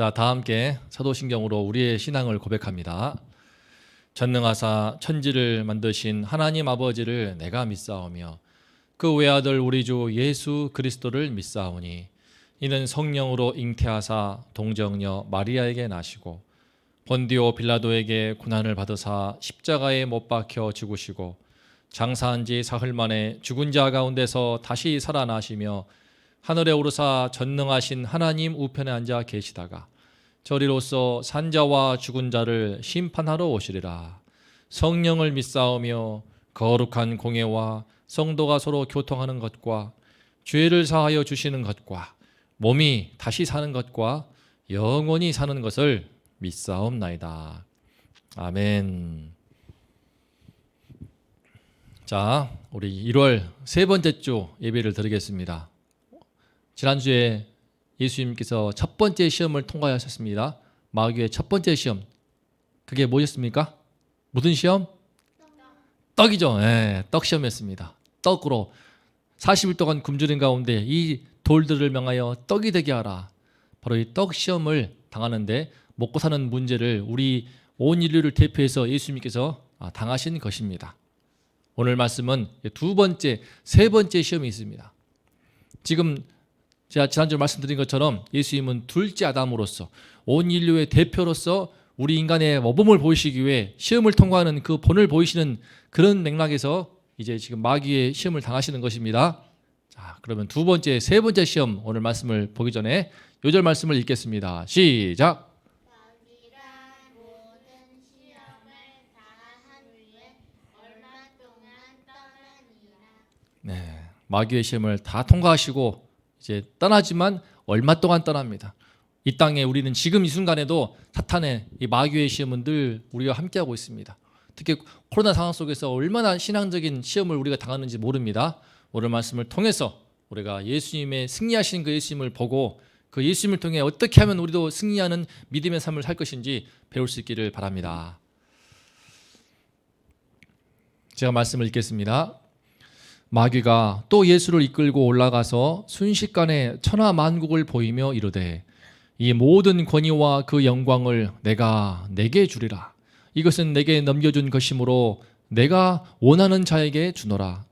자, 다 함께 사도신경으로 우리의 신앙을 고백합니다. 전능하사 천지를 만드신 하나님 아버지를 내가 믿사오며 그 외아들 우리 주 예수 그리스도를 믿사오니 이는 성령으로 잉태하사 동정녀 마리아에게 나시고 본디오 빌라도에게 고난을 받으사 십자가에 못 박혀 죽으시고 장사한 지 사흘 만에 죽은 자 가운데서 다시 살아나시며 하늘에 오르사 전능하신 하나님 우편에 앉아 계시다가 저리로서 산자와 죽은 자를 심판하러 오시리라. 성령을 믿사오며 거룩한 공예와 성도가 서로 교통하는 것과 죄를 사하여 주시는 것과 몸이 다시 사는 것과 영원히 사는 것을 믿사옵나이다. 아멘. 자, 우리 1월 세 번째 주 예배를 드리겠습니다. 지난주에 예수님께서 첫 번째 시험을 통과하셨습니다. 마귀의 첫 번째 시험. 그게 뭐였습니까? 무슨 시험? 떡이죠. 네, 떡 시험이었습니다. 떡으로 40일 동안 굶주린 가운데 이 돌들을 명하여 떡이 되게 하라. 바로 이 떡 시험을 당하는데 먹고 사는 문제를 우리 온 인류를 대표해서 예수님께서 당하신 것입니다. 오늘 말씀은 두 번째, 세 번째 시험이 있습니다. 지금 제가 지난주에 말씀드린 것처럼 예수님은 둘째 아담으로서 온 인류의 대표로서 우리 인간의 모범을 보이시기 위해 시험을 통과하는 그 본을 보이시는 그런 맥락에서 이제 지금 마귀의 시험을 당하시는 것입니다. 자, 그러면 두 번째, 세 번째 시험 오늘 말씀을 보기 전에 요절 말씀을 읽겠습니다. 시작. 네, 마귀의 시험을 다 통과하시고 이제 떠나지만 얼마 동안 떠납니다. 이 땅에 우리는 지금 이 순간에도 사탄의 이 마귀의 시험은 늘 우리가 함께하고 있습니다. 특히 코로나 상황 속에서 얼마나 신앙적인 시험을 우리가 당하는지 모릅니다. 오늘 말씀을 통해서 우리가 예수님의 승리하신 그 예수님을 보고 그 예수님을 통해 어떻게 하면 우리도 승리하는 믿음의 삶을 살 것인지 배울 수 있기를 바랍니다. 제가 말씀을 읽겠습니다. 마귀가 또 예수를 이끌고 올라가서 순식간에 천하만국을 보이며 이르되 이 모든 권위와 그 영광을 내가 내게 주리라. 이것은 내게 넘겨준 것이므로 내가 원하는 자에게 주노라.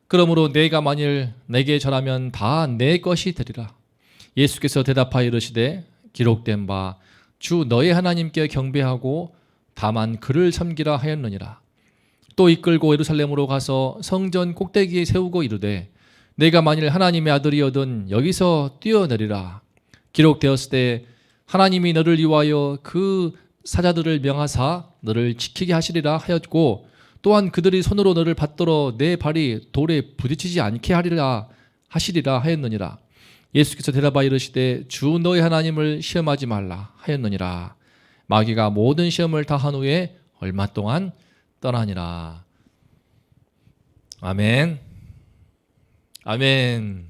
그러므로 내가 만일 내게 절하면 다 내 것이 되리라. 예수께서 대답하여 이르시되 기록된 바 주 너의 하나님께 경배하고 다만 그를 섬기라 하였느니라. 또 이끌고 예루살렘으로 가서 성전 꼭대기에 세우고 이르되 내가 만일 하나님의 아들이거든 여기서 뛰어내리라. 기록되었을 때 하나님이 너를 위하여 그 사자들을 명하사 너를 지키게 하시리라 하였고 또한 그들이 손으로 너를 받들어 내 발이 돌에 부딪히지 않게 하리라 하시리라 하였느니라. 예수께서 대답하여 이르시되 주 너의 하나님을 시험하지 말라 하였느니라. 마귀가 모든 시험을 다 한 후에 얼마 동안 떠나니라. 아멘. 아멘.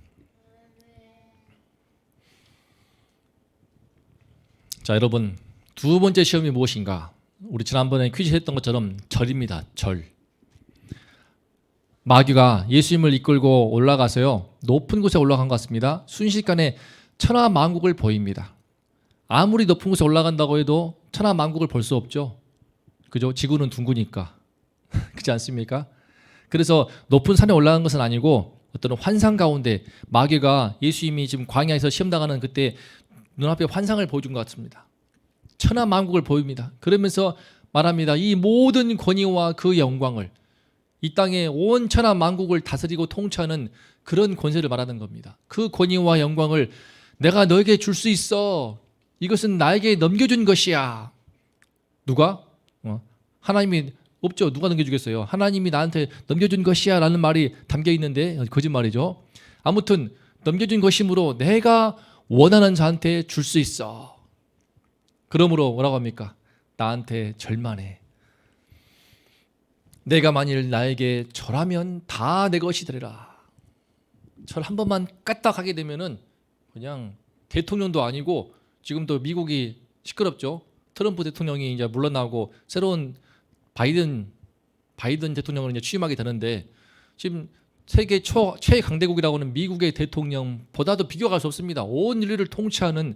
자, 여러분, 두 번째 시험이 무엇인가? 우리 지난번에 퀴즈 했던 것처럼 절입니다. 절. 마귀가 예수님을 이끌고 올라가서요, 높은 곳에 올라간 것 같습니다. 순식간에 천하만국을 보입니다. 아무리 높은 곳에 올라간다고 해도 천하만국을 볼 수 없죠. 그죠? 지구는 둥그니까. 그렇지 않습니까? 그래서 높은 산에 올라간 것은 아니고 어떤 환상 가운데 마귀가 예수님이 지금 광야에서 시험당하는 그때 눈앞에 환상을 보여준 것 같습니다. 천하만국을 보입니다. 그러면서 말합니다. 이 모든 권위와 그 영광을 이 땅의 온 천하만국을 다스리고 통치하는 그런 권세를 말하는 겁니다. 그 권위와 영광을 내가 너에게 줄 수 있어. 이것은 나에게 넘겨준 것이야. 누가? 하나님이 없죠. 누가 넘겨주겠어요? 하나님이 나한테 넘겨준 것이야 라는 말이 담겨 있는데 거짓말이죠. 아무튼 넘겨준 것이므로 내가 원하는 자한테 줄 수 있어. 그러므로 뭐라고 합니까? 나한테 절만해. 내가 만일 나에게 절하면 다 내 것이 되리라. 절 한 번만 까딱하게 되면은 그냥 대통령도 아니고 지금도 미국이 시끄럽죠. 트럼프 대통령이 이제 물러나고 새로운 바이든 대통령을 이제 취임하게 되는데 지금 세계 최강대국이라고 하는 미국의 대통령보다도 비교가 할 수 없습니다. 온 인류를 통치하는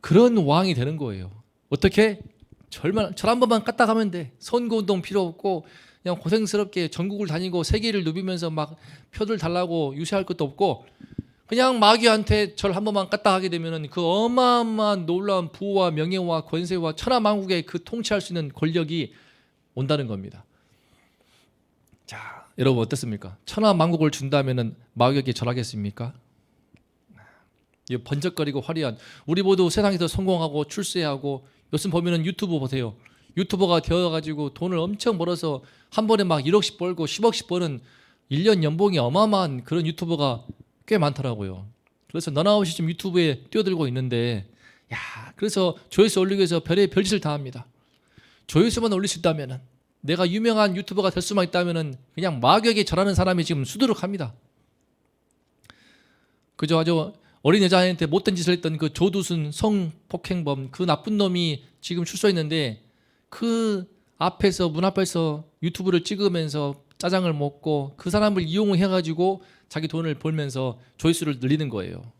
그런 왕이 되는 거예요. 어떻게? 절 한 번만 깠다 가면 돼. 선거운동 필요 없고 그냥 고생스럽게 전국을 다니고 세계를 누비면서 막 표들 달라고 유세할 것도 없고 그냥 마귀한테 절 한 번만 깠다 하게 되면은 그 어마어마한 놀라운 부와 명예와 권세와 천하만국의 그 통치할 수 있는 권력이 온다는 겁니다. 자, 여러분 어떻습니까? 천하만국을 준다면은 마귀에게 절하겠습니까? 이 번쩍거리고 화려한 우리 모두 세상에서 성공하고 출세하고 요즘 보면은 유튜브 보세요. 유튜버가 되어가지고 돈을 엄청 벌어서 한 번에 막 1억씩 벌고 10억씩 버는 1년 연봉이 어마어마한 그런 유튜버가 꽤 많더라고요. 그래서 너나 없이 지금 유튜브에 뛰어들고 있는데 그래서 조회수 올리기 위해서 별짓을 다 합니다. 조회수만 올릴 수 있다면은 내가 유명한 유튜버가 될 수만 있다면은 그냥 마귀에게 절하는 사람이 지금 수두룩합니다. 그저 아주 어린 여자한테 못된 짓을 했던 그 조두순 성폭행범 그 나쁜 놈이 지금 출소했는데 그 앞에서 문 앞에서 유튜브를 찍으면서 짜장을 먹고 그 사람을 이용해가지고 자기 돈을 벌면서 조회수를 늘리는 거예요.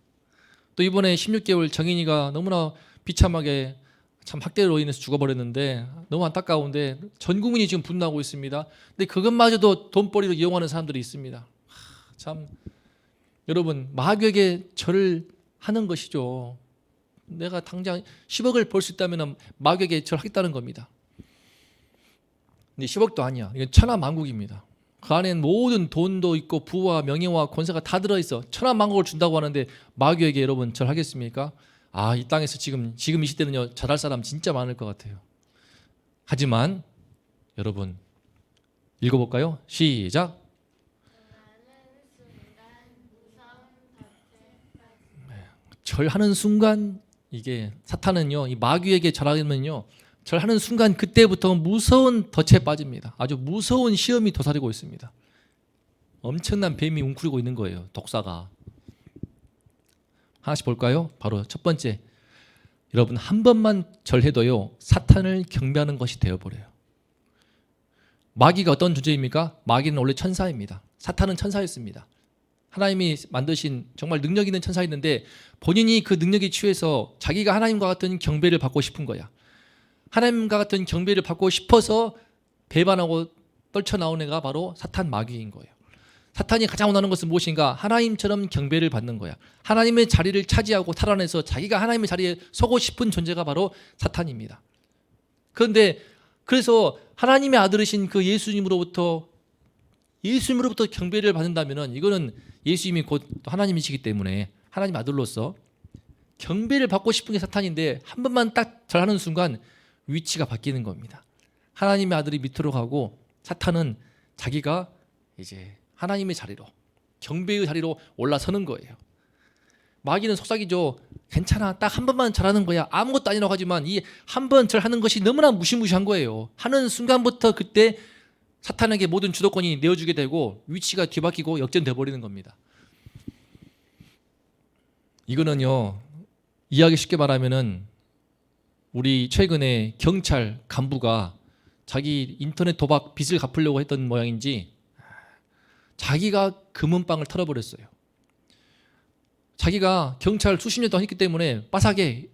또 이번에 16개월 정인이가 너무나 비참하게 참 학대로 인해서 죽어버렸는데 너무 안타까운데 전 국민이 지금 분노하고 있습니다. 근데 그것마저도 돈벌이로 이용하는 사람들이 있습니다. 참 여러분 마귀에게 절을 하는 것이죠. 내가 당장 10억을 벌 수 있다면 마귀에게 절하겠다는 겁니다. 근데 10억도 아니야. 이건 천하만국입니다. 그 안엔 모든 돈도 있고 부와 명예와 권세가 다 들어있어. 천하만국을 준다고 하는데 마귀에게 여러분 절하겠습니까? 이 땅에서 지금 이 시대는요 절할 사람 진짜 많을 것 같아요. 하지만 여러분 읽어볼까요? 시작. 절하는 순간 이게 사탄은요 이 마귀에게 절하면요 절하는 순간 그때부터 무서운 덫에 빠집니다. 아주 무서운 시험이 도사리고 있습니다. 엄청난 뱀이 웅크리고 있는 거예요. 독사가. 하나씩 볼까요? 바로 첫 번째, 여러분 한 번만 절해도요 사탄을 경배하는 것이 되어버려요. 마귀가 어떤 존재입니까? 마귀는 원래 천사입니다. 사탄은 천사였습니다. 하나님이 만드신 정말 능력 있는 천사였는데 본인이 그 능력에 취해서 자기가 하나님과 같은 경배를 받고 싶은 거야. 하나님과 같은 경배를 받고 싶어서 배반하고 떨쳐나온 애가 바로 사탄 마귀인 거예요. 사탄이 가장 원하는 것은 무엇인가? 하나님처럼 경배를 받는 거야. 하나님의 자리를 차지하고 탈환해서 자기가 하나님의 자리에 서고 싶은 존재가 바로 사탄입니다. 그런데 그래서 하나님의 아들이신 그 예수님으로부터 경배를 받는다면은 이거는 예수님이 곧 하나님이시기 때문에 하나님 아들로서 경배를 받고 싶은 게 사탄인데 한 번만 딱 절하는 순간 위치가 바뀌는 겁니다. 하나님의 아들이 밑으로 가고 사탄은 자기가 이제 하나님의 자리로 경배의 자리로 올라서는 거예요. 마귀는 속삭이죠. 괜찮아, 딱 한 번만 절하는 거야. 아무것도 아니라고 하지만 이 한 번 절하는 것이 너무나 무시무시한 거예요. 하는 순간부터 그때 사탄에게 모든 주도권이 내어주게 되고 위치가 뒤바뀌고 역전돼 버리는 겁니다. 이거는요 이야기 쉽게 말하면은 우리 최근에 경찰 간부가 자기 인터넷 도박 빚을 갚으려고 했던 모양인지 자기가 금은방을 털어버렸어요. 자기가 경찰 수십 년 동안 했기 때문에 빠삭에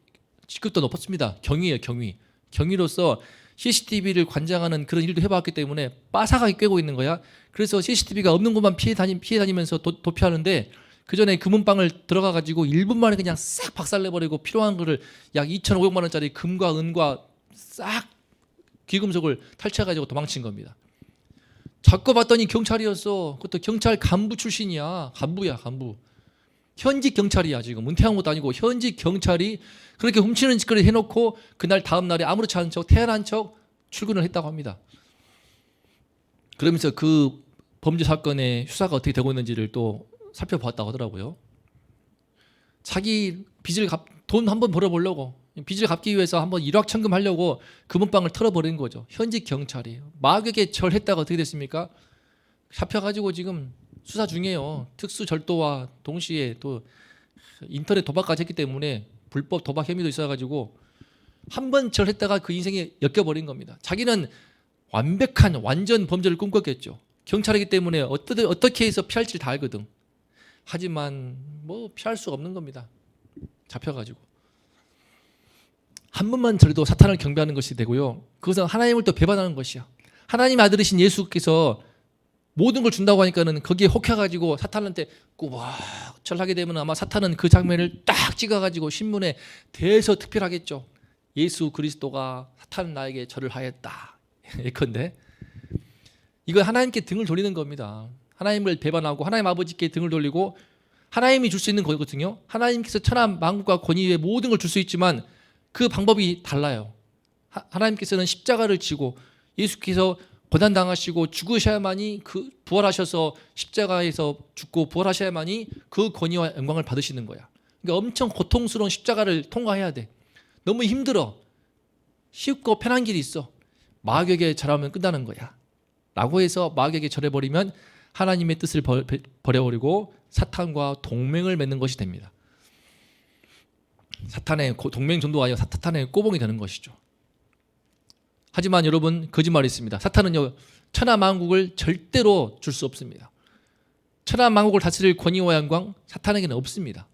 직급도 높았습니다. 경위예요, 경위. 경위로서 CCTV를 관장하는 그런 일도 해봤기 때문에 빠삭하게 꿰고 있는 거야. 그래서 CCTV가 없는 곳만 피해 다니면서 도피하는데 그 전에 금은방을 들어가가지고 1분 만에 그냥 싹 박살내버리고 필요한 거를 약 2,500만 원짜리 금과 은과 싹 귀금속을 탈취해가지고 도망친 겁니다. 잡고 봤더니 경찰이었어. 그것도 경찰 간부 출신이야. 간부야, 간부. 현직 경찰이야. 지금 은퇴한 것도 아니고 현직 경찰이 그렇게 훔치는 짓거리 해놓고 그날 다음 날에 아무렇지 않은 척 태어난 척 출근을 했다고 합니다. 그러면서 그 범죄 사건의 수사가 어떻게 되고 있는지를 또 살펴봤다고 하더라고요. 자기 빚을 돈 한번 벌어보려고 빚을 갚기 위해서 한번 일확천금하려고 금은방을 털어버린 거죠. 현직 경찰이 마귀에게 절했다가 어떻게 됐습니까? 잡혀가지고 지금 수사 중이에요. 특수절도와 동시에 또 인터넷 도박까지 했기 때문에 불법 도박 혐의도 있어가지고 한 번 절했다가 그 인생에 엮여버린 겁니다. 자기는 완벽한 완전 범죄를 꿈꿨겠죠. 경찰이기 때문에 어떻게 해서 피할지를 다 알거든. 하지만 뭐 피할 수가 없는 겁니다. 잡혀가지고. 한 번만 저래도 사탄을 경배하는 것이 되고요. 그것은 하나님을 또 배반하는 것이야. 하나님의 아들이신 예수께서 모든 걸 준다고 하니까는 거기에 혹해가지고 사탄한테 꾸벅 절하게 되면 아마 사탄은 그 장면을 딱 찍어가지고 신문에 대서특필하겠죠. 예수 그리스도가 사탄 나에게 절을 하였다. 예컨대 이거 하나님께 등을 돌리는 겁니다. 하나님을 배반하고 하나님 아버지께 등을 돌리고 하나님이 줄 수 있는 거거든요. 하나님께서 천하 만국과 권위의 모든 걸 줄 수 있지만 그 방법이 달라요. 하나님께서는 십자가를 지고 예수께서 고난당하시고 죽으셔야만이 그 부활하셔서 십자가에서 죽고 부활하셔야만이 그 권위와 영광을 받으시는 거야. 그러니까 엄청 고통스러운 십자가를 통과해야 돼. 너무 힘들어. 쉽고 편한 길이 있어. 마귀에게 절하면 끝나는 거야. 라고 해서 마귀에게 절해버리면 하나님의 뜻을 버려버리고 사탄과 동맹을 맺는 것이 됩니다. 사탄의 동맹 정도가 아니라 사탄의 꼬봉이 되는 것이죠. 하지만 여러분 거짓말이 있습니다. 사탄은요 천하 만국을 절대로 줄 수 없습니다. 천하 만국을 다스릴 권위와 영광 사탄에게는 없습니다.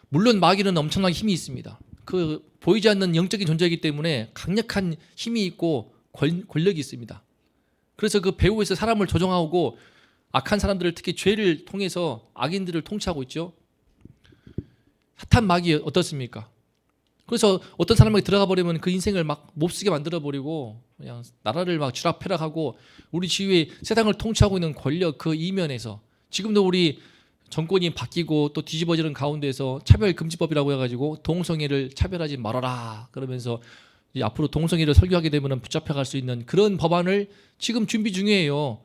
물론 마귀는 엄청난 힘이 있습니다. 그 보이지 않는 영적인 존재이기 때문에 강력한 힘이 있고 권력이 있습니다. 그래서 그 배후에서 사람을 조종하고 악한 사람들을 특히 죄를 통해서 악인들을 통치하고 있죠. 사탄 마귀 어떻습니까? 그래서 어떤 사람에게 들어가 버리면 그 인생을 막 몹쓰게 만들어 버리고 그냥 나라를 막 쥐락펴락하고 우리 지위에 세상을 통치하고 있는 권력 그 이면에서 지금도 우리 정권이 바뀌고 또 뒤집어지는 가운데서 차별금지법이라고 해가지고 동성애를 차별하지 말아라 그러면서 이제 앞으로 동성애를 설교하게 되면 붙잡혀갈 수 있는 그런 법안을 지금 준비 중이에요.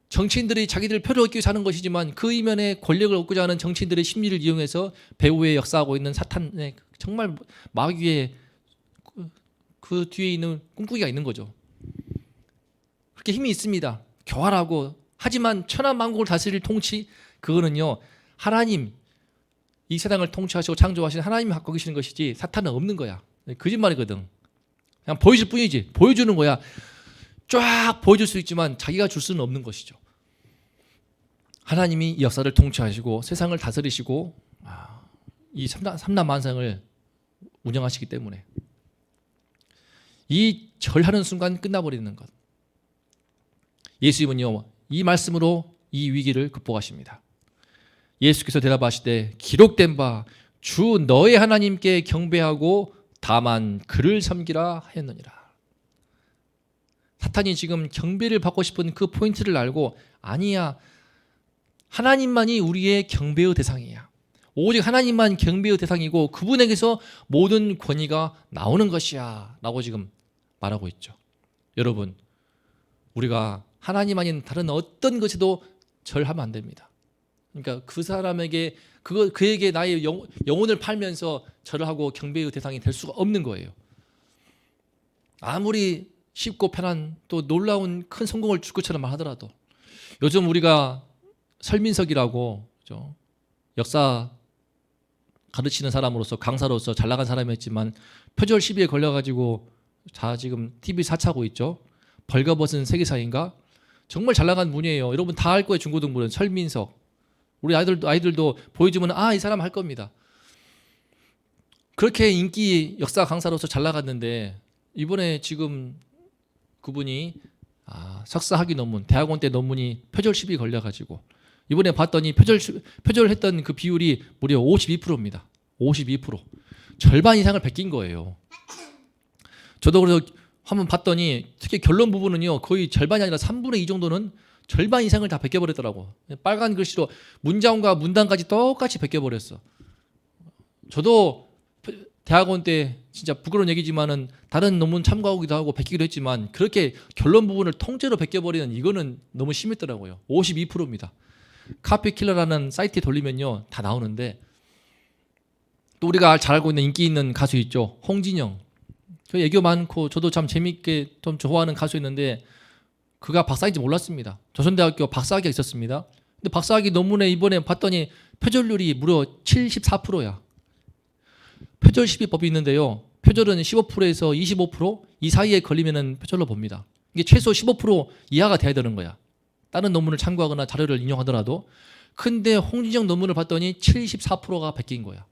정치인들이 자기들 표를 얻기 위해서 하는 것이지만 그 이면에 권력을 얻고자 하는 정치인들의 심리를 이용해서 배후에 역사하고 있는 사탄의 정말 마귀의 그 뒤에 있는 꿈꾸기가 있는 거죠. 그렇게 힘이 있습니다. 교활하고 하지만 천하 만국을 다스릴 통치 그거는요 하나님 이 세상을 통치하시고 창조하신 하나님이 갖고 계시는 것이지 사탄은 없는 거야. 거짓말이거든. 그냥 보여줄 뿐이지. 보여주는 거야. 쫙 보여줄 수 있지만 자기가 줄 수는 없는 것이죠. 하나님이 이 역사를 통치하시고 세상을 다스리시고 이 삼라만상을 운영하시기 때문에 이 절하는 순간 끝나버리는 것. 예수님은요 이 말씀으로 이 위기를 극복하십니다. 예수께서 대답하시되 기록된 바 주 너의 하나님께 경배하고 다만 그를 섬기라 하였느니라. 사탄이 지금 경배를 받고 싶은 그 포인트를 알고 아니야 하나님만이 우리의 경배의 대상이야. 오직 하나님만 경배의 대상이고 그분에게서 모든 권위가 나오는 것이야 라고 지금 말하고 있죠. 여러분 우리가 하나님 아닌 다른 어떤 것에도 절하면 안 됩니다. 그러니까 그 사람에게 그에게 나의 영혼을 팔면서 절을 하고 경배의 대상이 될 수가 없는 거예요. 아무리 쉽고 편한 또 놀라운 큰 성공을 줄 것처럼 말하더라도 요즘 우리가 설민석이라고 그렇죠? 역사 가르치는 사람으로서 강사로서 잘 나간 사람이었지만 표절 시비에 걸려가지고 자 지금 TV 사차고 있죠. 벌거벗은 세계사인가? 정말 잘 나간 분이에요. 여러분 다 알 거예요. 중고등부는 설민석. 우리 아이들도 보여주면 이 사람 할 겁니다. 그렇게 인기 역사 강사로서 잘 나갔는데 이번에 지금 그분이 석사학위 논문, 대학원 때 논문이 표절 시비 걸려가지고 이번에 봤더니 표절했던 그 비율이 무려 52%입니다. 52%. 절반 이상을 베낀 거예요. 저도 그래서 한번 봤더니 특히 결론 부분은요 거의 절반이 아니라 3분의 2 정도는 절반 이상을 다 베껴버렸더라고. 빨간 글씨로 문장과 문단까지 똑같이 베껴버렸어. 저도 대학원 때 진짜 부끄러운 얘기지만은 다른 논문 참고하기도 하고 베끼기도 했지만 그렇게 결론 부분을 통째로 베껴버리는 이거는 너무 심했더라고요. 52%입니다. 카피킬러라는 사이트에 돌리면요 다 나오는데 또 우리가 잘 알고 있는 인기 있는 가수 있죠. 홍진영. 그 애교 많고 저도 참 재밌게 좀 좋아하는 가수였는데 그가 박사인지 몰랐습니다. 조선대학교 박사학위가 있었습니다. 근데 박사학위 논문에 이번에 봤더니 표절률이 무려 74%야. 표절 시비법이 있는데요. 표절은 15%에서 25%이 사이에 걸리면은 표절로 봅니다. 이게 최소 15% 이하가 돼야 되는 거야. 다른 논문을 참고하거나 자료를 인용하더라도. 근데 홍진영 논문을 봤더니 74%가 베낀 거야.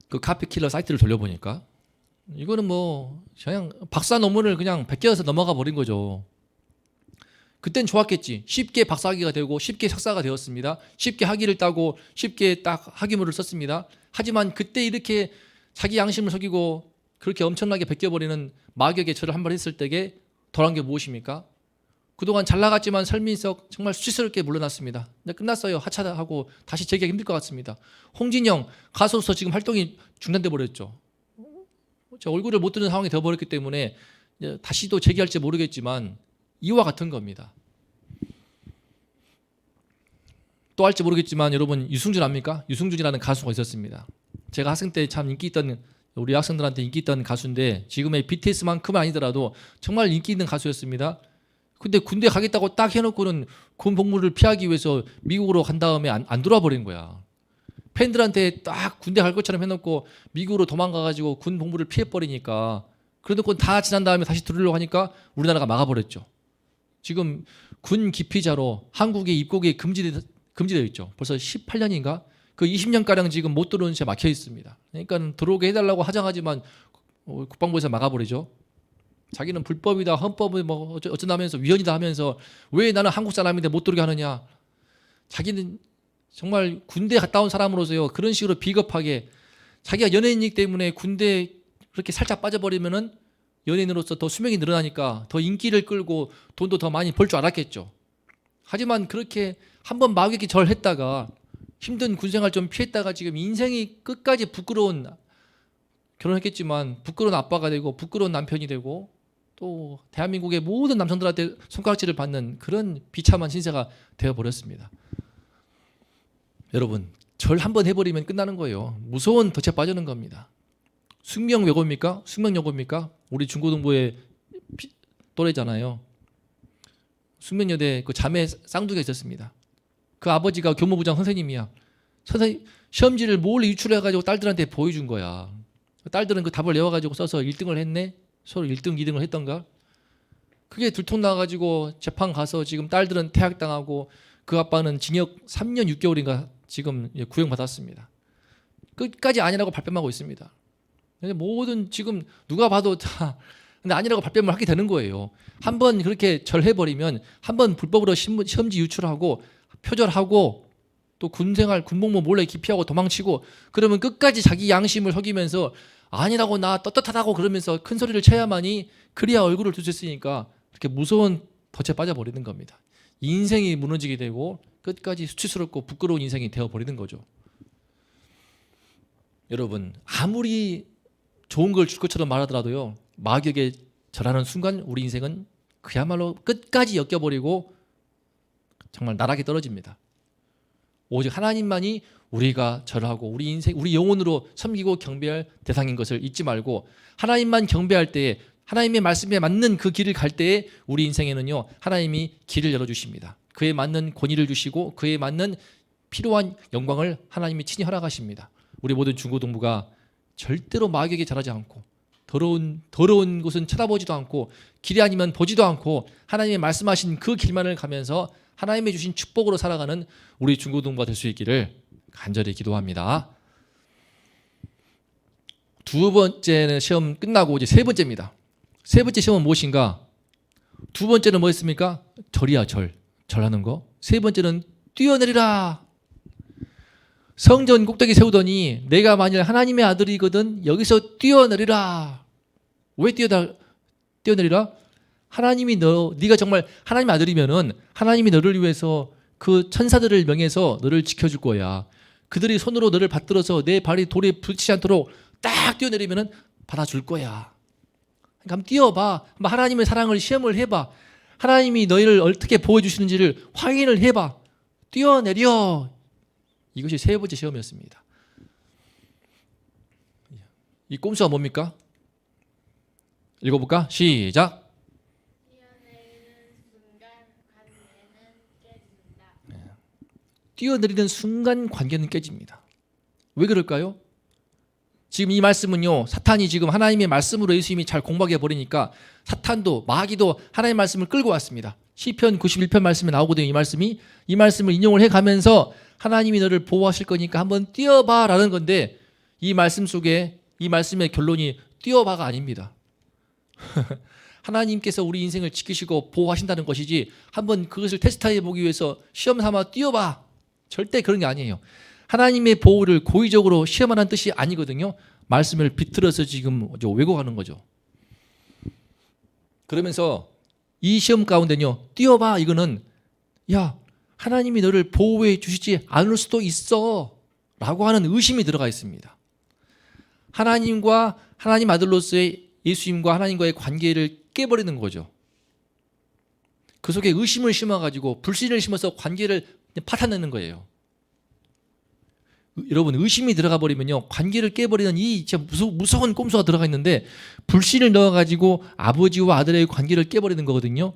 그 카피킬러 사이트를 돌려보니까 이거는 뭐 그냥 박사 논문을 그냥 베껴서 넘어가 버린 거죠. 그땐 좋았겠지. 쉽게 박사학위가 되고 쉽게 석사가 되었습니다. 쉽게 학위를 따고 쉽게 딱 학위물을 썼습니다. 하지만 그때 이렇게 자기 양심을 속이고 그렇게 엄청나게 베껴버리는 마격의 절을 한 번 했을 때에 돌아온 게 무엇입니까? 그동안 잘 나갔지만 설민석 정말 수치스럽게 물러났습니다. 근데 끝났어요. 하차하고 다시 재기하기 힘들 것 같습니다. 홍진영 가수로서 지금 활동이 중단돼 버렸죠. 제 얼굴을 못 드는 상황이 되어버렸기 때문에 다시 또 재기할지 모르겠지만 이와 같은 겁니다. 또 할지 모르겠지만 여러분 유승준 압니까? 유승준이라는 가수가 있었습니다. 제가 학생 때 참 인기 있던 우리 학생들한테 인기 있던 가수인데 지금의 BTS만큼은 아니더라도 정말 인기 있는 가수였습니다. 근데 군대 가겠다고 딱 해놓고는 군 복무를 피하기 위해서 미국으로 간 다음에 안 돌아와 버린 거야. 팬들한테 딱 군대 갈 것처럼 해놓고 미국으로 도망가가지고 군 복무를 피해버리니까 그래놓고 다 지난 다음에 다시 들으려고 하니까 우리나라가 막아버렸죠. 지금 군 기피자로 한국에 입국이 금지되어 있죠. 벌써 18년인가? 그 20년가량 지금 못 들어오는 채 막혀 있습니다. 그러니까 들어오게 해달라고 하장하지만 국방부에서 막아버리죠. 자기는 불법이다, 헌법을 뭐 어쩌다면서 위헌이다 하면서 왜 나는 한국 사람인데 못 들어오게 하느냐. 자기는 정말 군대 갔다 온 사람으로서요 그런 식으로 비겁하게 자기가 연예인이기 때문에 군대 그렇게 살짝 빠져버리면은 연예인으로서 더 수명이 늘어나니까 더 인기를 끌고 돈도 더 많이 벌 줄 알았겠죠. 하지만 그렇게 한번 마귀에게 절했다가 힘든 군생활 좀 피했다가 지금 인생이 끝까지 부끄러운 결혼했겠지만 부끄러운 아빠가 되고 부끄러운 남편이 되고 또 대한민국의 모든 남성들한테 손가락질을 받는 그런 비참한 신세가 되어버렸습니다. 여러분 절 한번 해버리면 끝나는 거예요. 무서운 덫에 빠지는 겁니다. 숙명여고입니까? 숙명여고입니까? 우리 중고등부의 또래잖아요. 숙명여대 그 자매 쌍둥이가 있었습니다. 그 아버지가 교무부장 선생님이야. 선생님 시험지를 몰래 유출해가지고 딸들한테 보여준 거야. 딸들은 그 답을 외워가지고 써서 1등을 했네. 서로 1등, 2등을 했던가. 그게 들통나가지고 재판 가서 지금 딸들은 퇴학당하고 그 아빠는 징역 3년 6개월인가 지금 구형받았습니다. 끝까지 아니라고 발뺌하고 있습니다. 모든 지금 누가 봐도 다 근데 아니라고 발뺌을 하게 되는 거예요. 한번 그렇게 절해버리면 한번 불법으로 시험지 유출하고 표절하고 또 군생활 군복무 몰래 기피하고 도망치고 그러면 끝까지 자기 양심을 속이면서 아니라고 나 떳떳하다고 그러면서 큰 소리를 쳐야만이 그래야 얼굴을 들 수 있으니까 이렇게 무서운 덫에 빠져버리는 겁니다. 인생이 무너지게 되고 끝까지 수치스럽고 부끄러운 인생이 되어버리는 거죠. 여러분 아무리 좋은 걸 줄 것처럼 말하더라도요 마귀에게 절하는 순간 우리 인생은 그야말로 끝까지 엮여버리고 정말 나락에 떨어집니다. 오직 하나님만이 우리가 절하고 우리 인생, 우리 영혼으로 섬기고 경배할 대상인 것을 잊지 말고 하나님만 경배할 때에 하나님의 말씀에 맞는 그 길을 갈 때에 우리 인생에는요 하나님이 길을 열어주십니다. 그에 맞는 권위를 주시고 그에 맞는 필요한 영광을 하나님이 친히 허락하십니다. 우리 모든 중고등부가 절대로 마귀에게 절하지 않고 더러운 곳은 쳐다보지도 않고 길이 아니면 보지도 않고 하나님의 말씀하신 그 길만을 가면서 하나님의 주신 축복으로 살아가는 우리 중고등부가 될 수 있기를 간절히 기도합니다. 두 번째는 시험 끝나고 이제 세 번째입니다. 세 번째 시험은 무엇인가? 두 번째는 뭐였습니까? 절이야 절하는 거. 세 번째는 뛰어내리라. 성전 꼭대기 세우더니 내가 만일 하나님의 아들이거든 여기서 뛰어내리라. 왜 뛰어내리라? 하나님이 네가 정말 하나님의 아들이면은 하나님이 너를 위해서 그 천사들을 명해서 너를 지켜줄 거야. 그들이 손으로 너를 받들어서 내 발이 돌에 부딪히지 않도록 딱 뛰어내리면은 받아줄 거야. 그러니까 한번 뛰어봐. 한번 하나님의 사랑을 시험을 해봐. 하나님이 너희를 어떻게 보여주시는지를 확인을 해봐. 뛰어내려. 이것이 세 번째 시험이었습니다. 이 꼼수가 뭡니까? 읽어볼까? 시작. 뛰어내리는 순간 관계는 깨집니다. 왜 그럴까요? 지금 이 말씀은요 사탄이 지금 하나님의 말씀으로 예수님이 잘 공부하게 버리니까 사탄도 마귀도 하나님의 말씀을 끌고 왔습니다. 시편 91편 말씀에 나오거든요. 이 말씀을 인용을 해가면서 하나님이 너를 보호하실 거니까 한번 뛰어봐 라는 건데 이 말씀 속에 이 말씀의 결론이 뛰어봐가 아닙니다. 하나님께서 우리 인생을 지키시고 보호하신다는 것이지 한번 그것을 테스트해 보기 위해서 시험 삼아 뛰어봐. 절대 그런 게 아니에요. 하나님의 보호를 고의적으로 시험하는 뜻이 아니거든요. 말씀을 비틀어서 지금 왜곡하는 거죠. 그러면서 이 시험 가운데는요, 뛰어봐. 이거는 야, 하나님이 너를 보호해 주시지 않을 수도 있어 라고 하는 의심이 들어가 있습니다. 하나님과 하나님 아들로서의 예수님과 하나님과의 관계를 깨버리는 거죠. 그 속에 의심을 심어가지고 불신을 심어서 관계를 파탄내는 거예요. 여러분, 의심이 들어가 버리면요, 관계를 깨버리는 이 진짜 무서운 꼼수가 들어가 있는데, 불신을 넣어가지고 아버지와 아들의 관계를 깨버리는 거거든요.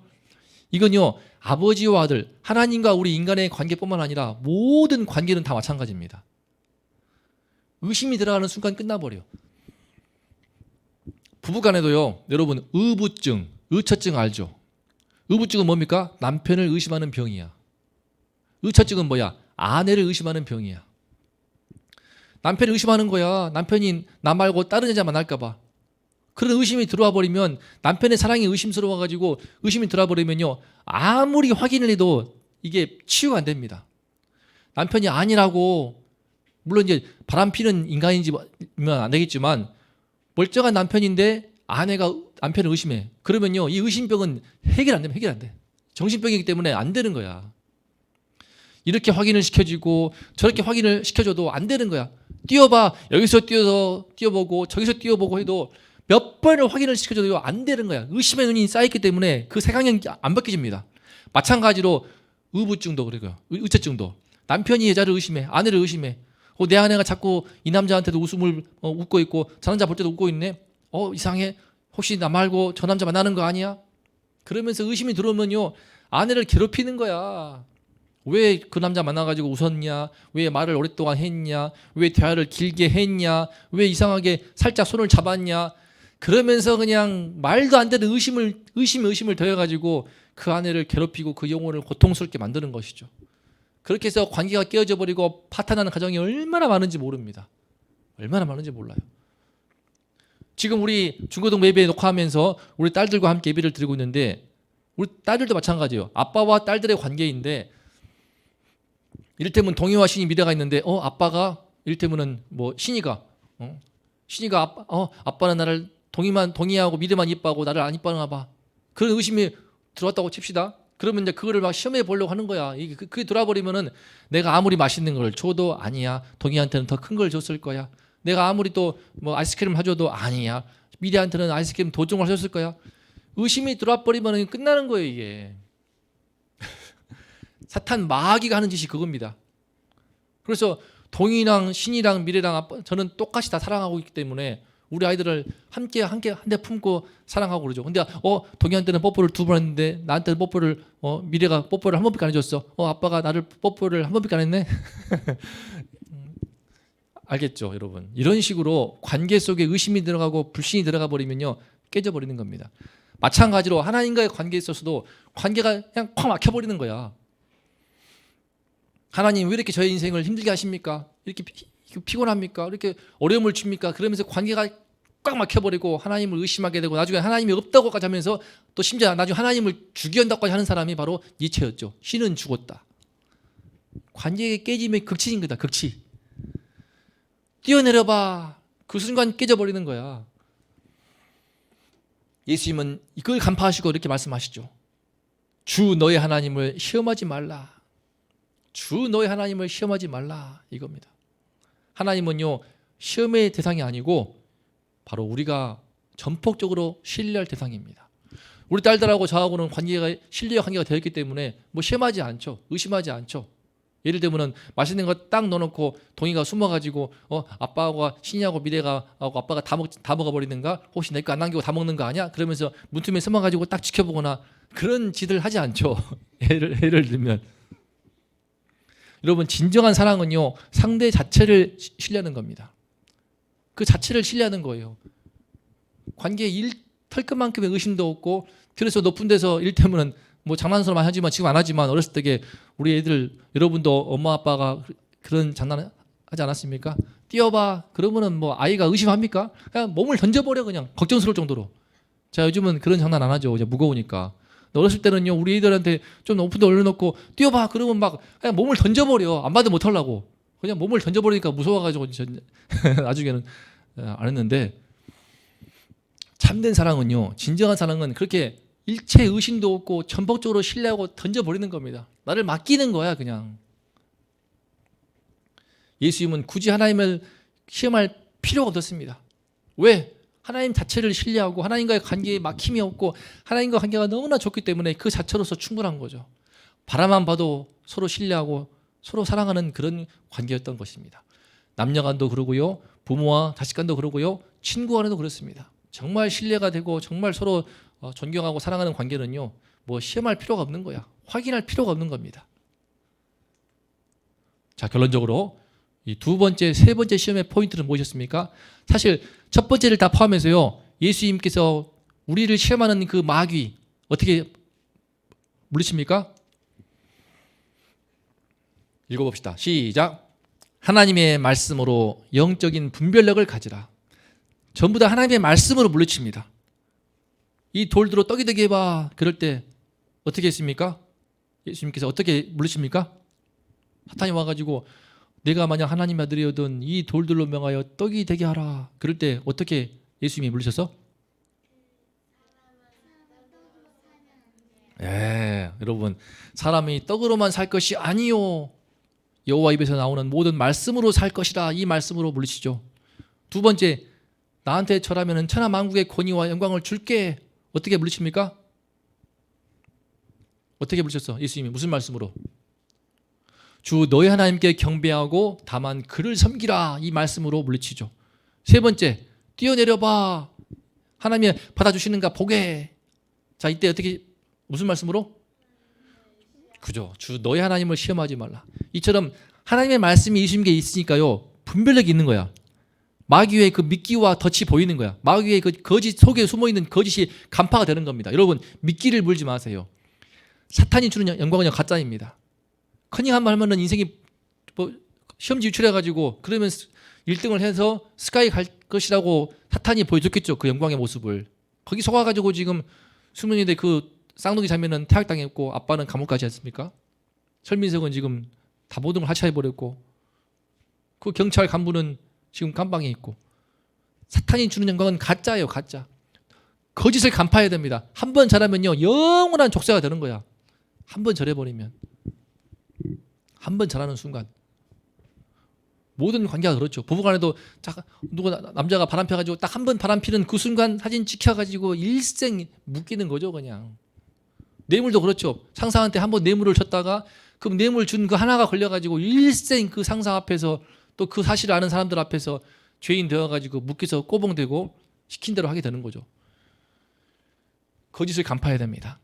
이건요, 아버지와 아들, 하나님과 우리 인간의 관계뿐만 아니라 모든 관계는 다 마찬가지입니다. 의심이 들어가는 순간 끝나버려. 부부간에도요, 여러분, 의부증, 의처증 알죠? 의부증은 뭡니까? 남편을 의심하는 병이야. 의처증은 뭐야? 아내를 의심하는 병이야. 남편을 의심하는 거야. 남편이 나 말고 다른 여자 만날까봐. 그런 의심이 들어와 버리면, 남편의 사랑이 의심스러워가지고 의심이 들어와 버리면요, 아무리 확인을 해도 이게 치유가 안 됩니다. 남편이 아니라고, 물론 이제 바람 피는 인간인지면 안 되겠지만, 멀쩡한 남편인데 아내가 남편을 의심해. 그러면요, 이 의심병은 해결 안 돼. 정신병이기 때문에 안 되는 거야. 이렇게 확인을 시켜주고 저렇게 확인을 시켜줘도 안 되는 거야. 뛰어봐. 여기서 뛰어보고 저기서 뛰어보고 해도 몇 번을 확인을 시켜줘도 안 되는 거야. 의심의 눈이 쌓였기 때문에 그 색안경이 안 벗겨집니다. 마찬가지로 의부증도 그래요. 의처증도. 남편이 여자를 의심해. 아내를 의심해. 내 아내가 자꾸 이 남자한테도 웃음을 웃고 있고 저 남자 볼 때도 웃고 있네. 이상해. 혹시 나 말고 저 남자 만나는 거 아니야? 그러면서 의심이 들어오면요, 아내를 괴롭히는 거야. 왜 그 남자 만나가지고 웃었냐? 왜 말을 오랫동안 했냐? 왜 대화를 길게 했냐? 왜 이상하게 살짝 손을 잡았냐? 그러면서 그냥 말도 안 되는 의심을 더해가지고 그 아내를 괴롭히고 그 영혼을 고통스럽게 만드는 것이죠. 그렇게 해서 관계가 깨어져 버리고 파탄나는 가정이 얼마나 많은지 모릅니다. 얼마나 많은지 몰라요. 지금 우리 중고등 예배 녹화하면서 우리 딸들과 함께 예배를 드리고 있는데, 우리 딸들도 마찬가지예요. 아빠와 딸들의 관계인데, 이를테면 동의와 신이 미래가 있는데, 아빠가 이를테면은 신이가 아빠는 나를 동의하고 미래만 이뻐하고 나를 안 이뻐하나 봐. 그런 의심이 들어왔다고 칩시다. 그러면 이제 그거를 막 시험해 보려고 하는 거야. 그게 돌아버리면은 내가 아무리 맛있는 걸 줘도 아니야. 동의한테는 더 큰 걸 줬을 거야. 내가 아무리 또 아이스크림 사줘도 아니야. 미래한테는 아이스크림 도종을 사줬을 거야. 의심이 들어와 버리면 끝나는 거예요, 이게. 사탄 마귀가 하는 짓이 그겁니다. 그래서 동이랑 신이랑 미래랑 아빠, 저는 똑같이 다 사랑하고 있기 때문에 우리 아이들을 함께 한 대 품고 사랑하고 그러죠. 근데 동이한테는 뽀뽀를 2번 했는데 나한테는 미래가 뽀뽀를 1번밖에 안 해줬어. 아빠가 나를 뽀뽀를 1번밖에 안 했네. 알겠죠, 여러분? 이런 식으로 관계 속에 의심이 들어가고 불신이 들어가 버리면요, 깨져버리는 겁니다. 마찬가지로 하나님과의 관계에 있어서도 관계가 그냥 콱 막혀버리는 거야. 하나님 왜 이렇게 저의 인생을 힘들게 하십니까? 이렇게 피곤합니까? 이렇게 어려움을 줍니까? 그러면서 관계가 꽉 막혀버리고 하나님을 의심하게 되고 나중에 하나님이 없다고까지 하면서 또 심지어 나중에 하나님을 죽이한다고까지 하는 사람이 바로 니체였죠. 신은 죽었다. 관계가 깨지면 극치인 거다. 극치. 뛰어내려봐. 그 순간 깨져버리는 거야. 예수님은 이걸 간파하시고 이렇게 말씀하시죠. 주 너의 하나님을 시험하지 말라. 주 너의 하나님을 시험하지 말라, 이겁니다. 하나님은요, 시험의 대상이 아니고 바로 우리가 전폭적으로 신뢰할 대상입니다. 우리 딸들하고 저하고는 관계가 신뢰의 관계가 되었기 때문에 시험하지 않죠. 의심하지 않죠. 예를 들면 맛있는 거 딱 넣어놓고 동이가 숨어가지고 아빠하고 신이하고 미래가 하고 아빠가 다 먹어버리는가? 혹시 내 거 안 남기고 다 먹는 거 아니야? 그러면서 문틈에 숨어가지고 딱 지켜보거나 그런 짓을 하지 않죠. 예를 들면 여러분, 진정한 사랑은요, 상대 자체를 신뢰하는 겁니다. 그 자체를 신뢰하는 거예요. 관계에 털끝만큼의 의심도 없고, 그래서 높은 데서 이를테면 장난스러워 하지만 지금 안 하지만 어렸을 때 우리 애들, 여러분도 엄마 아빠가 그런 장난 하지 않았습니까? 뛰어봐. 그러면은 뭐 아이가 의심합니까? 그냥 몸을 던져버려 그냥 걱정스러울 정도로. 자, 요즘은 그런 장난 안 하죠. 이제 무거우니까. 어렸을 때는요, 우리 애들한테 좀 높은 데 올려놓고 뛰어봐. 그러면 막 그냥 몸을 던져버려. 안 받으면 못하려고. 그냥 몸을 던져버리니까 무서워가지고 나중에는 안 했는데, 참된 사랑은요, 진정한 사랑은 그렇게 일체 의심도 없고 전폭적으로 신뢰하고 던져버리는 겁니다. 나를 맡기는 거야 그냥. 예수님은 굳이 하나님을 시험할 필요가 없었습니다. 왜? 하나님 자체를 신뢰하고 하나님과의 관계에 막힘이 없고 하나님과 관계가 너무나 좋기 때문에 그 자체로서 충분한 거죠. 바라만 봐도 서로 신뢰하고 서로 사랑하는 그런 관계였던 것입니다. 남녀간도 그러고요, 부모와 자식간도 그러고요, 친구 간에도 그렇습니다. 정말 신뢰가 되고 정말 서로 존경하고 사랑하는 관계는요, 뭐 시험할 필요가 없는 거야. 확인할 필요가 없는 겁니다. 자, 결론적으로 이 두 번째, 세 번째 시험의 포인트는 무엇이었습니까? 사실 첫 번째를 다 포함해서요, 예수님께서 우리를 시험하는 그 마귀 어떻게 물리칩니까? 읽어봅시다. 시작. 하나님의 말씀으로 영적인 분별력을 가지라. 전부 다 하나님의 말씀으로 물리칩니다. 이 돌들로 떡이 되게 해봐. 그럴 때 어떻게 했습니까? 예수님께서 어떻게 물리칩니까? 사탄이 와가지고 내가 만약 하나님 아들이었던 이 돌들로 명하여 떡이 되게 하라. 그럴 때 어떻게 예수님이 물리셔서? 여러분, 사람이 떡으로만 살 것이 아니요, 여호와 입에서 나오는 모든 말씀으로 살 것이라. 이 말씀으로 물리치죠. 두 번째, 나한테 절하면 천하 만국의 권위와 영광을 줄게. 어떻게 물리칩니까? 어떻게 물리쳤어? 예수님이 무슨 말씀으로? 주 너희 하나님께 경배하고 다만 그를 섬기라. 이 말씀으로 물리치죠. 세 번째, 뛰어내려봐. 하나님이 받아주시는가 보게. 자, 이때 어떻게, 무슨 말씀으로? 그죠. 주 너희 하나님을 시험하지 말라. 이처럼 하나님의 말씀이 예수님께 있으니까요, 분별력이 있는 거야. 마귀의 그 미끼와 덫이 보이는 거야. 마귀의 그 거짓 속에 숨어있는 거짓이 간파가 되는 겁니다. 여러분, 미끼를 물지 마세요. 사탄이 주는 영광은 가짜입니다. 커닝한 말 하면은 인생이 뭐 시험지 유출해가지고 그러면 1등을 해서 스카이 갈 것이라고 사탄이 보여줬겠죠. 그 영광의 모습을. 거기 속아가지고 지금 수명인데 그 쌍둥이 자매는 퇴학당했고 아빠는 감옥 가지 않습니까? 설민석은 지금 다 모든 걸 하차해버렸고 그 경찰 간부는 지금 감방에 있고. 사탄이 주는 영광은 가짜예요. 가짜. 거짓을 간파해야 됩니다. 한 번 잘하면요, 영원한 족쇄가 되는 거야. 한 번 절해버리면, 한 번 잘하는 순간. 모든 관계가 그렇죠. 부부간에도 누가 남자가 바람 펴가지고 딱 한 번 바람 피는 그 순간 사진 찍혀가지고 일생 묶이는 거죠. 그냥. 뇌물도 그렇죠. 상사한테 한 번 뇌물을 줬다가 그 뇌물 준 그 하나가 걸려가지고 일생 그 상사 앞에서 또 그 사실을 아는 사람들 앞에서 죄인 되어가지고 묶여서 꼬봉되고 시킨 대로 하게 되는 거죠. 거짓을 간파해야 됩니다.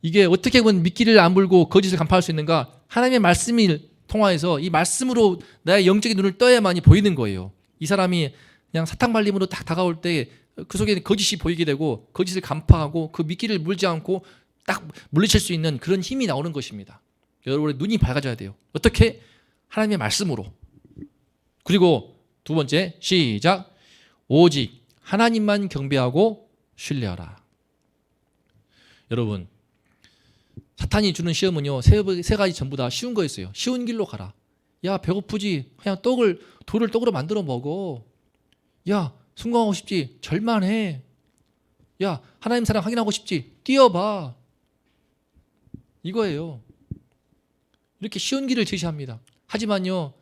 이게 어떻게 보면 미끼를 안 물고 거짓을 간파할 수 있는가? 하나님의 말씀을 통하여서 이 말씀으로 나의 영적인 눈을 떠야만이 보이는 거예요. 이 사람이 그냥 사탕발림으로 딱 다가올 때 그 속에 거짓이 보이게 되고 거짓을 간파하고 그 미끼를 물지 않고 딱 물리칠 수 있는 그런 힘이 나오는 것입니다. 여러분의 눈이 밝아져야 돼요. 어떻게? 하나님의 말씀으로. 그리고 두 번째, 시작. 오직 하나님만 경배하고 신뢰하라. 여러분, 사탄이 주는 시험은요, 세 가지 전부 다 쉬운 거였어요. 쉬운 길로 가라. 야, 배고프지? 그냥 돌을 떡으로 만들어 먹어. 야, 순종하고 싶지? 절만해. 야, 하나님 사랑 확인하고 싶지? 뛰어봐. 이거예요. 이렇게 쉬운 길을 제시합니다. 하지만요,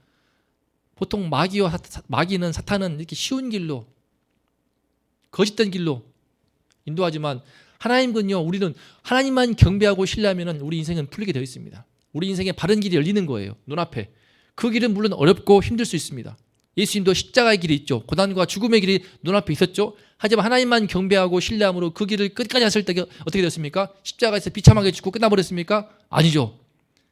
보통 마귀는 사탄은 이렇게 쉬운 길로, 거짓된 길로 인도하지만 하나님은요, 우리는 하나님만 경배하고 신뢰하면 우리 인생은 풀리게 되어 있습니다. 우리 인생의 바른 길이 열리는 거예요. 눈앞에. 그 길은 물론 어렵고 힘들 수 있습니다. 예수님도 십자가의 길이 있죠. 고난과 죽음의 길이 눈앞에 있었죠. 하지만 하나님만 경배하고 신뢰함으로 그 길을 끝까지 했을 때 어떻게 됐습니까? 십자가에서 비참하게 죽고 끝나버렸습니까? 아니죠.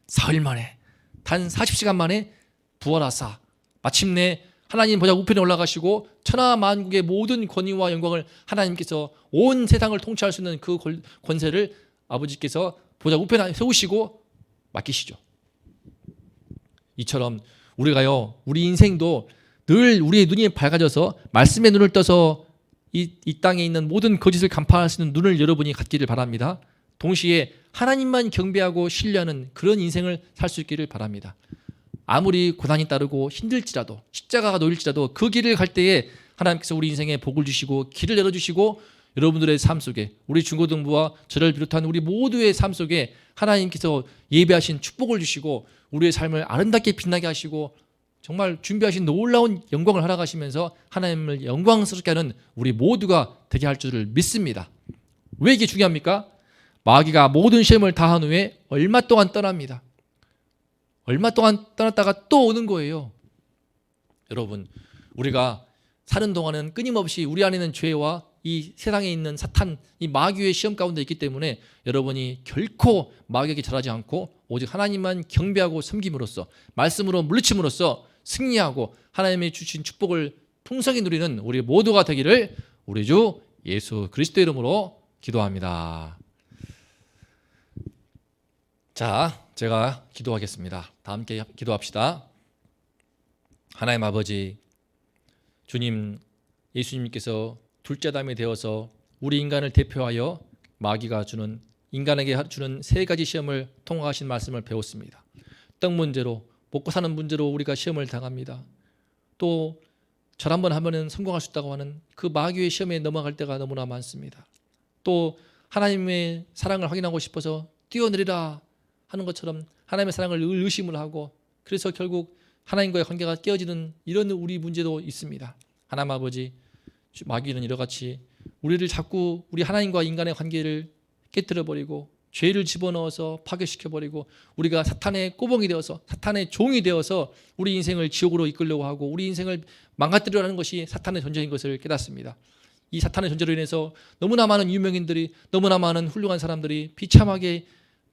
사흘 만에, 단 40시간 만에 부활하사 마침내 하나님 보좌 우편에 올라가시고 천하 만국의 모든 권위와 영광을 하나님께서 온 세상을 통치할 수 있는 그 권세를 아버지께서 보좌 우편에 세우시고 맡기시죠. 이처럼 우리가요, 우리 인생도 늘 우리의 눈이 밝아져서 말씀의 눈을 떠서 이 땅에 있는 모든 거짓을 간파할 수 있는 눈을 여러분이 갖기를 바랍니다. 동시에 하나님만 경배하고 신뢰하는 그런 인생을 살 수 있기를 바랍니다. 아무리 고난이 따르고 힘들지라도 십자가가 놓일지라도 그 길을 갈 때에 하나님께서 우리 인생에 복을 주시고 길을 열어주시고 여러분들의 삶 속에 우리 중고등부와 저를 비롯한 우리 모두의 삶 속에 하나님께서 예배하신 축복을 주시고 우리의 삶을 아름답게 빛나게 하시고 정말 준비하신 놀라운 영광을 허락하시면서 하나님을 영광스럽게 하는 우리 모두가 되게 할 줄을 믿습니다. 왜 이게 중요합니까? 마귀가 모든 시험을 다한 후에 얼마 동안 떠납니다. 얼마 동안 떠났다가 또 오는 거예요. 여러분, 우리가 사는 동안은 끊임없이 우리 안에 있는 죄와 이 세상에 있는 사탄, 이 마귀의 시험 가운데 있기 때문에 여러분이 결코 마귀에게 절하지 않고 오직 하나님만 경배하고 섬김으로써 말씀으로 물리침으로써 승리하고 하나님이 주신 축복을 풍성히 누리는 우리 모두가 되기를 우리 주 예수 그리스도 이름으로 기도합니다. 자, 제가 기도하겠습니다. 다 함께 기도합시다. 하나님 아버지, 주님, 예수님께서 둘째 아담이 되어서 우리 인간을 대표하여 마귀가 주는 인간에게 주는 세 가지 시험을 통과하신 말씀을 배웠습니다. 떡 문제로, 먹고 사는 문제로 우리가 시험을 당합니다. 또 절 한번 하면은 성공할 수 있다고 하는 그 마귀의 시험에 넘어갈 때가 너무나 많습니다. 또 하나님의 사랑을 확인하고 싶어서 뛰어내리라 하는 것처럼 하나님의 사랑을 의심을 하고 그래서 결국 하나님과의 관계가 깨어지는 이런 우리 문제도 있습니다. 하나님 아버지, 마귀는 이와 같이 우리를 자꾸 우리 하나님과 인간의 관계를 깨뜨려버리고 죄를 집어넣어서 파괴시켜버리고 우리가 사탄의 꼬봉이 되어서 사탄의 종이 되어서 우리 인생을 지옥으로 이끌려고 하고 우리 인생을 망가뜨리려 하는 것이 사탄의 존재인 것을 깨닫습니다. 이 사탄의 존재로 인해서 너무나 많은 유명인들이 너무나 많은 훌륭한 사람들이 비참하게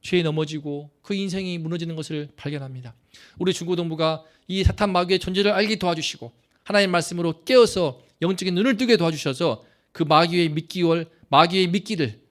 죄에 넘어지고 그 인생이 무너지는 것을 발견합니다. 우리 중고등부가 이 사탄 마귀의 존재를 알게 도와주시고 하나님의 말씀으로 깨어서 영적인 눈을 뜨게 도와주셔서 그 마귀의 미끼를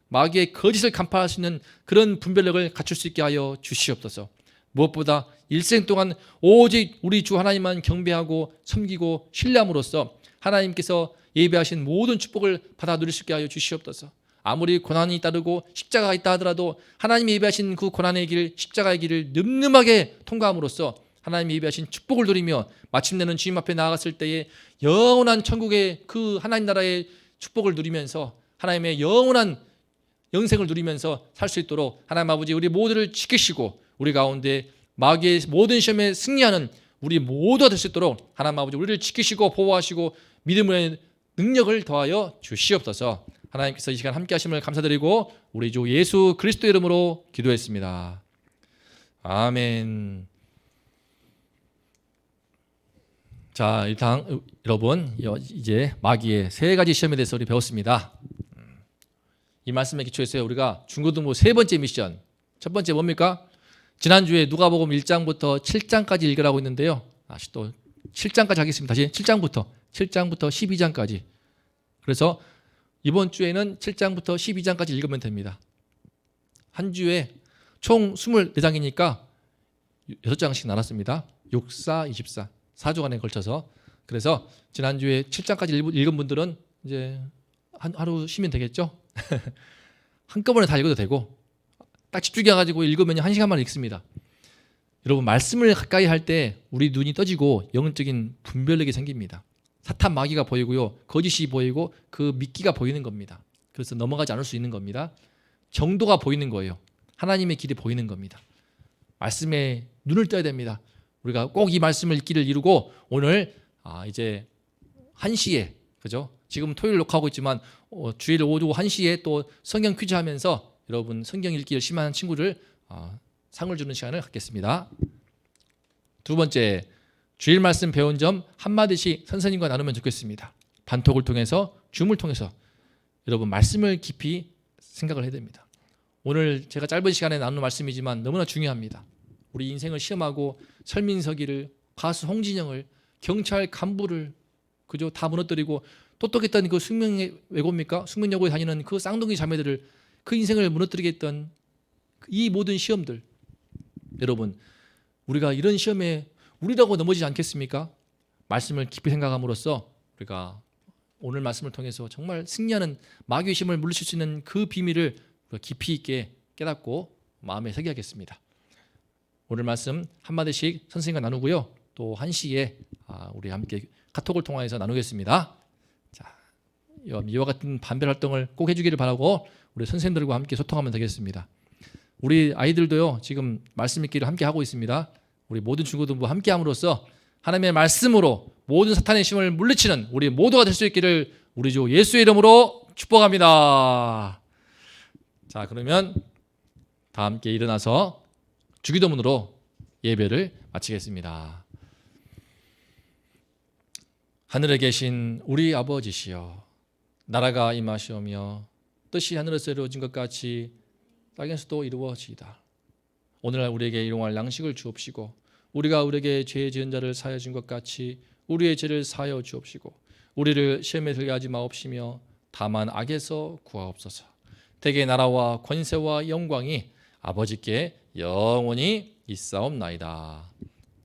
마귀의 거짓을 간파할 수 있는 그런 분별력을 갖출 수 있게 하여 주시옵소서. 무엇보다 일생 동안 오직 우리 주 하나님만 경배하고 섬기고 신뢰함으로써 하나님께서 예배하신 모든 축복을 받아 누릴 수 있게 하여 주시옵소서. 아무리 고난이 따르고 십자가가 있다 하더라도 하나님이 예배하신 그 고난의 길, 십자가의 길을 늠름하게 통과함으로써 하나님이 예배하신 축복을 누리며 마침내는 주님 앞에 나아갔을 때에 영원한 천국의 그 하나님 나라의 축복을 누리면서 하나님의 영원한 영생을 누리면서 살 수 있도록 하나님 아버지 우리 모두를 지키시고 우리 가운데 마귀의 모든 시험에 승리하는 우리 모두가 될 수 있도록 하나님 아버지 우리를 지키시고 보호하시고 믿음의 능력을 더하여 주시옵소서. 하나님께서 이 시간 함께 하심을 감사드리고 우리 주 예수 그리스도 이름으로 기도했습니다. 아멘. 자, 일단 여러분 이제 마귀의 세 가지 시험에 대해서 우리 배웠습니다. 이 말씀에 기초해서 우리가 중고등부 세 번째 미션, 첫 번째 뭡니까? 지난주에 누가복음 1장부터 7장까지 읽으라고 했는데요. 다시 또 7장까지 하겠습니다. 다시 7장부터 12장까지. 그래서 이번 주에는 7장부터 12장까지 읽으면 됩니다. 한 주에 총 24장이니까 6장씩 나눴습니다. 6, 4, 24. 4주간에 걸쳐서. 그래서 지난주에 7장까지 읽은 분들은 이제 하루 쉬면 되겠죠? 한꺼번에 다 읽어도 되고 딱 집중해가지고 읽으면 1시간만 읽습니다. 여러분 말씀을 가까이 할 때 우리 눈이 떠지고 영적인 분별력이 생깁니다. 사탄 마귀가 보이고요. 거짓이 보이고 그 미끼가 보이는 겁니다. 그래서 넘어가지 않을 수 있는 겁니다. 정도가 보이는 거예요. 하나님의 길이 보이는 겁니다. 말씀에 눈을 떠야 됩니다. 우리가 꼭 이 말씀을 읽기를 이루고 오늘 이제 1시에 그죠? 지금 토요일 녹화하고 있지만 주일 오후 1시에 또 성경 퀴즈 하면서 여러분 성경 읽기 열심히 하는 친구를 상을 주는 시간을 갖겠습니다. 두 번째, 주일 말씀 배운 점 한마디씩 선생님과 나누면 좋겠습니다. 반톡을 통해서 줌을 통해서 여러분 말씀을 깊이 생각을 해야 됩니다. 오늘 제가 짧은 시간에 나누는 말씀이지만 너무나 중요합니다. 우리 인생을 시험하고 설민석이를, 가수 홍진영을, 경찰 간부를 그죠? 다 무너뜨리고 똑똑했던 그 숙명의 외고입니까? 숙명여고에 다니는 그 쌍둥이 자매들을 그 인생을 무너뜨리게 했던 이 모든 시험들 여러분 우리가 이런 시험에 우리라고 넘어지지 않겠습니까? 말씀을 깊이 생각함으로써 우리가 오늘 말씀을 통해서 정말 승리하는 마귀의 힘을 물리칠 수 있는 그 비밀을 깊이 있게 깨닫고 마음에 새겨야겠습니다. 오늘 말씀 한마디씩 선생님과 나누고요. 또 1시에 우리 함께 카톡을 통해서 나누겠습니다. 자, 이와 같은 반별 활동을 꼭 해주기를 바라고 우리 선생님들과 함께 소통하면 되겠습니다. 우리 아이들도요, 지금 말씀 읽기를 함께 하고 있습니다. 우리 모든 중고등부 함께 함으로써 하나님의 말씀으로 모든 사탄의 힘을 물리치는 우리 모두가 될 수 있기를 우리 주 예수의 이름으로 축복합니다. 자, 그러면 다 함께 일어나서 주기도문으로 예배를 마치겠습니다. 하늘에 계신 우리 아버지시여, 나라가 임하시오며 뜻이 하늘에서 이루어진 것 같이 땅에서도 이루어지이다. 오늘날 우리에게 일용할 양식을 주옵시고 우리가 우리에게 죄 지은 자를 사하여 준 것 같이 우리의 죄를 사하여 주옵시고 우리를 시험에 들게 하지 마옵시며 다만 악에서 구하옵소서. 대개 나라와 권세와 영광이 아버지께 영원히 있사옵나이다.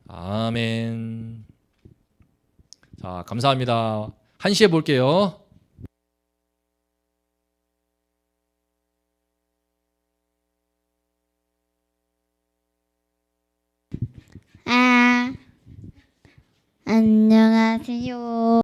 아멘. 자, 감사합니다. 1시에 볼게요. 안녕하세요.